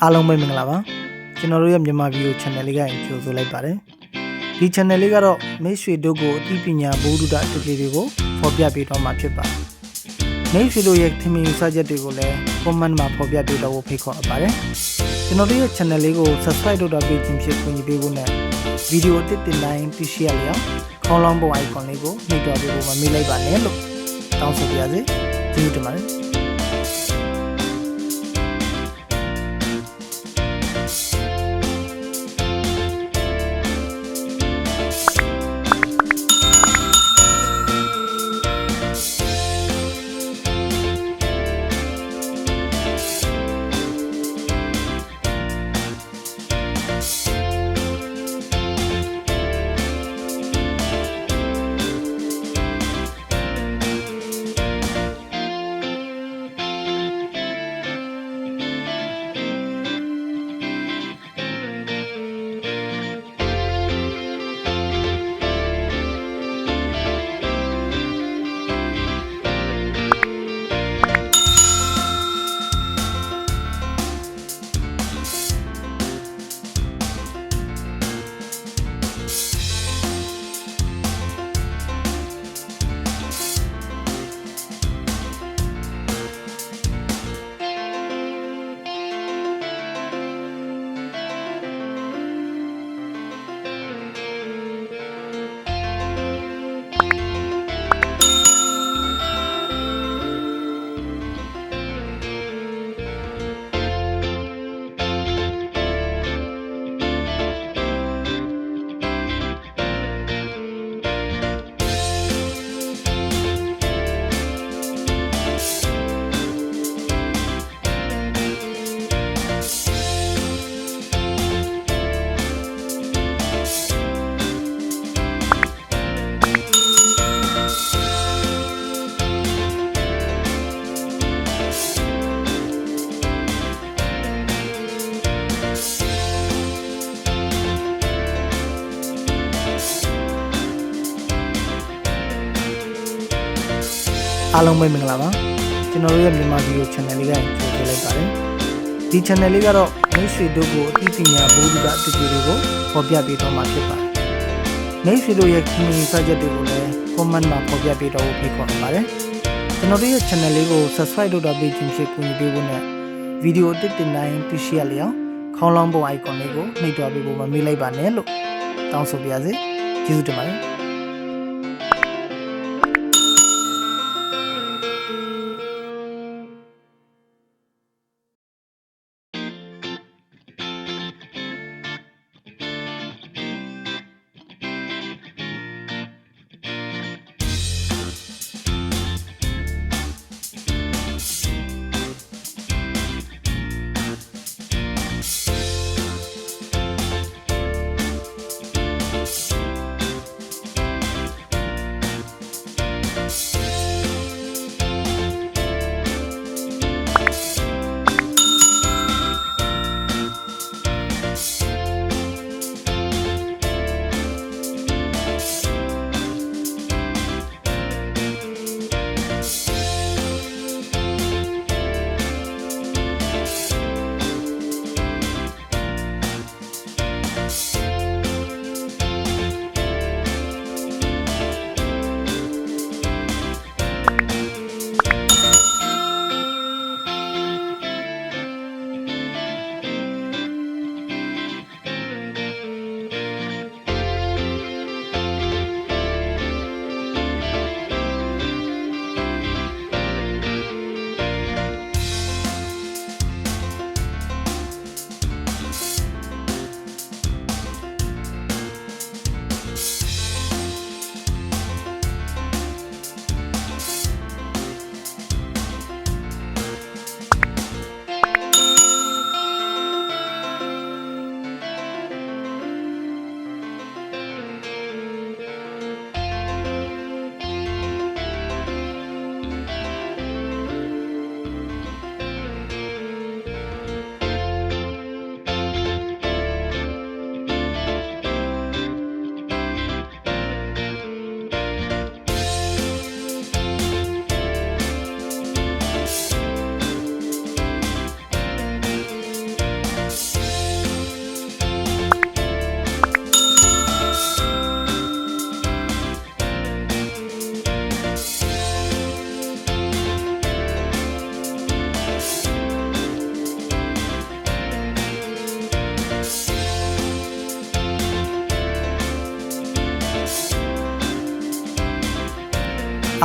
အားလုံးပဲမင်္ဂလာပါကျွန်တော်တို့ရဲ့မြန်မာဗီဒီယို channel လေးကကြိုဆိုလိုက်ပါတယ်ဒီ channel လေးကတော့မိတ်ဆွေတို့ကိုအသိပညာဘိုးဒုတာအတူလေးတွေကိုဖော်ပြပေးတော့မှာဖြစ်ပါတယ်မိတ်ဆွေတို့ရဲ့ထင်မြင်ယူဆချက်တွေကိုလည်း comment မှာဖော်ပြပေးတော့ဖို့ဖိတ်ခေါ်အပ်ပါတယ်ကျွန်တော်တို့ရဲ့ channel လေးကို subscribe လုပ်တော့ပေးခြင်းဖြစ်ကူညီပေးဖို့နဲ့ဗီဒီယိုအသစ်တင်တိုင်းသိရှိရလျောက်ခေါင်းလောင်းပုံ icon လေးကိုနှိပ်တော့ပေးဖို့မမေ့လိုက်ပါနဲ့လို့တောင်းဆိုပါရစေကျေးဇူးတင်ပါတယ်အားလုံးပဲမင်္ဂလာပါကျွန်တော်တို့ရဲ့မြန်မာဗီဒီယို channel လေးကကြိုဆိုလိုက်ပါတယ်ဒီ channel လေးကတော့မိတ်ဆွေတို့ကိုအသိပညာဘိုးဒုတာအတူတွေကိုဖော်ပြပေးတော့မှာဖြစ်ပါတယ်မိတ်ဆွေတို့ရဲ့ခင်မင်စာချက်တွေကိုလည်း comment မှာဖော်ပြပေးတော့ဖို့ဖိတ်ခေါ်ပါတယ်ကျွန်တော်တို့ရဲ့ channel လေးကို subscribe လုပ်တော့ပေးခြင်းဖြစ်ကူညီပေးဖို့နဲ့ဗီဒီယိုအသစ်တင်တိုင်းသိရှိရလျောက်ခေါင်းလောင်းပုံ icon လေးကိုနှိပ်တော့ပေးဖို့မမေ့လိုက်ပါနဲ့လို့တောင်းဆိုပါရစေကျေးဇူးတင်ပါတယ်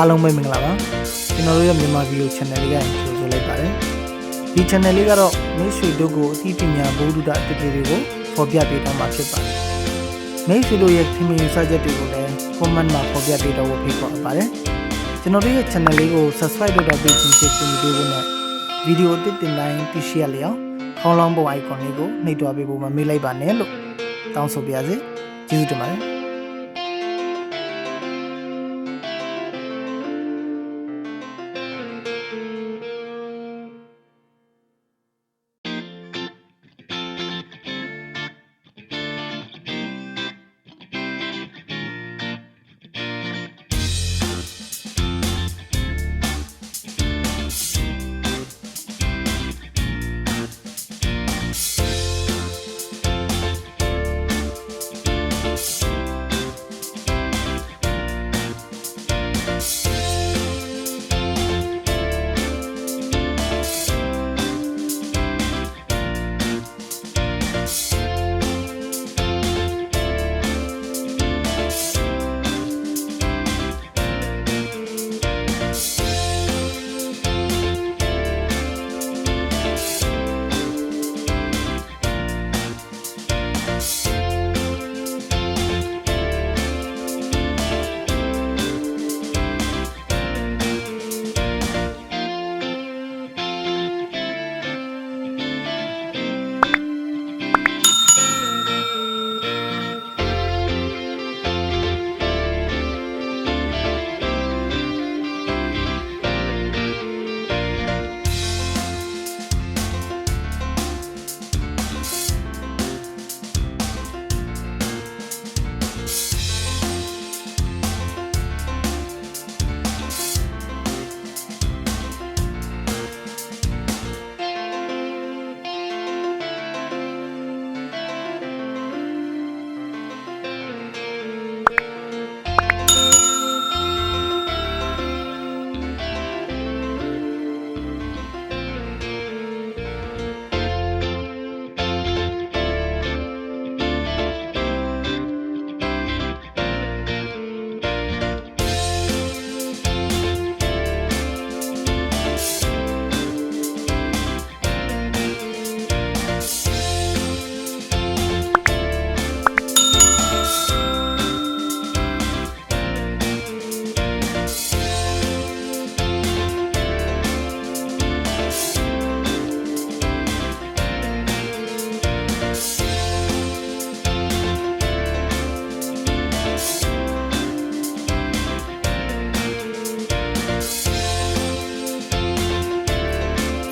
အားလုံးပဲမင်္ဂလာပါကျွန်တော်တို့ရဲ့မြန်မာဗီဒီယို channel လေးကနေကြိုဆိုလိုက်ပါတယ်ဒီ channel လေးကတော့မိတ်ဆွေတို့ကိုအသိပညာဘုဒ္ဓတာတတိတွေကိုဖော်ပြပေးတော့မှာဖြစ်ပါတယ်မိတ်ဆွေတို့ရဲ့ခင်မင်စာချက်တွေကိုလည်း comment မှာဖော်ပြပေးတော့ဖို့ဖိတ်ခေါ်ပါတယ်ကျွန်တော်တို့ရဲ့ channel လေးကို subscribe လုပ်တော့ပေးခြင်းဖြစ်ပြီးဒီကိုနဲ့ဗီဒီယိုတစ်တင်တိုင်းသိရှိရလျောက်ခေါင်းလောင်းပုံ icon လေးကိုနှိပ်တွားပေးဖို့မမေ့လိုက်ပါနဲ့လို့တောင်းဆိုပါရစေကျေးဇူးတင်ပါတယ်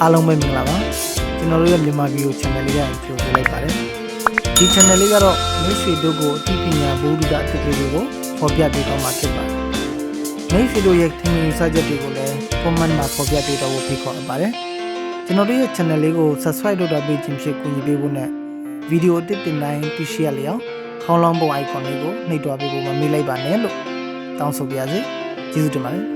အားလုံးပဲမင်္ဂလာပါကျွန်တော်တို့ရဲ့မြန်မာဗီဒီယို channel လေးကနေကြိုဆိုလိုက်ပါတယ်ဒီ channel လေးကတော့မိတ်ဆွေတို့ကိုအသိပညာဘုဒ္ဓတာတတိတွေကိုဖော်ပြပေးတော့မှာဖြစ်ပါတယ်မိတ်ဆွေတို့ရဲ့ခင်မင်စာချက်တွေကိုလည်း comment မှာဖော်ပြပေးတော့ဖို့ဖိတ်ခေါ်ပါတယ်ကျွန်တော်တို့ရဲ့ channel လေးကို subscribe လုပ်တော့ပေးခြင်းဖြစ်ကူညီပေးဖို့နဲ့ဗီဒီယိုတစ်တင်တိုင်းသိရှိရလျောက်ခေါင်းလောင်းပုံ icon လေးကိုနှိပ်တွားပေးဖို့မမေ့လိုက်ပါနဲ့လို့တောင်းဆိုပါရစေကျေးဇူးတင်ပါတယ်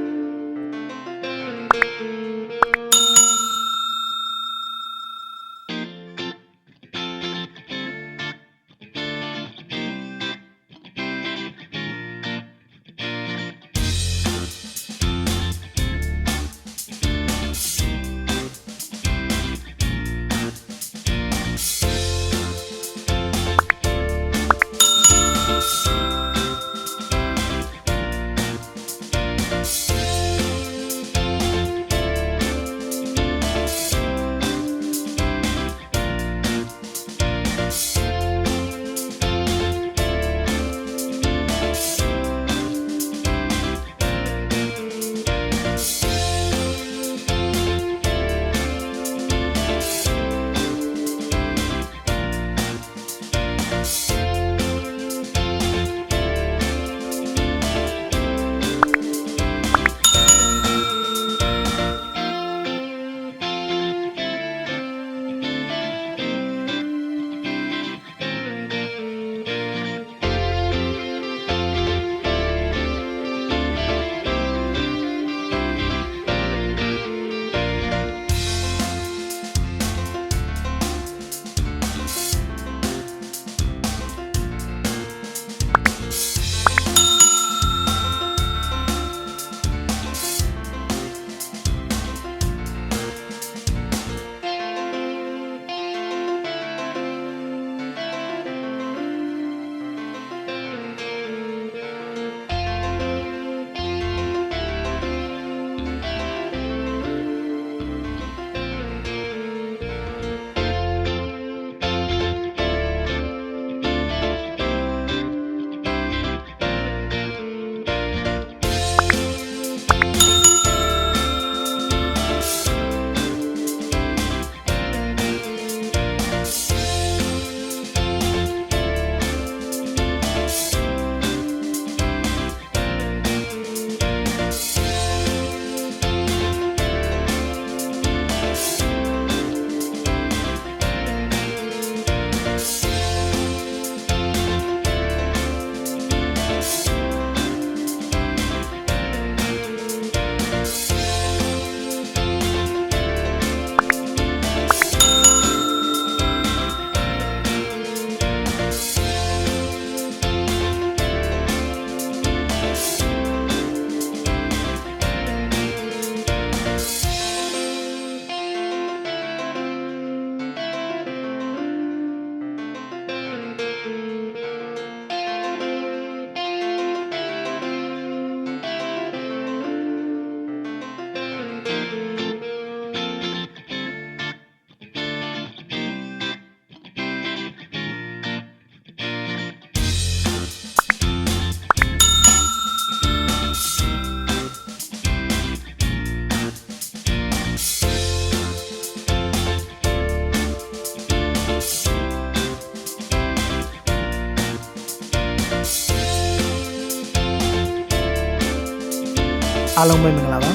အားလုံးပဲမင်္ဂလာပါ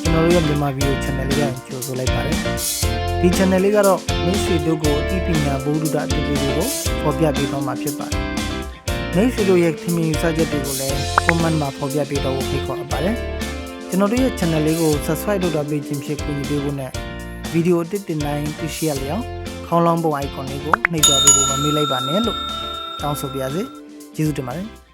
ကျွန်တော်တို့ရဲ့မြန်မာ video channel လေးကကြိုဆိုလိုက်ပါတယ်ဒီ channel လေးကတော့မိတ်ဆွေတို့ကိုအသိပညာဘုဒ္ဓအတူတူတွေကိုဖော်ပြပေးသွားမှာဖြစ်ပါတယ်မိတ်ဆွေတို့ရဲ့ထင်မြင်စာချက်တွေကိုလည်း comment မှာဖော်ပြပေးတော့ဖို့ဖိတ်ခေါ်အပ်ပါတယ်ကျွန်တော်တို့ရဲ့ channel လေးကို subscribe လုပ်တာပေးခြင်းဖြစ်ကူညီပေးဖို့နဲ့ video အသစ်တင်တိုင်းသိရှိရလျောက်ခေါင်းလောင်းပုံ icon လေးကိုနှိပ်သွားပေးဖို့မမေ့လိုက်ပါနဲ့လို့တောင်းဆိုပါရစေကျေးဇူးတင်ပါတယ်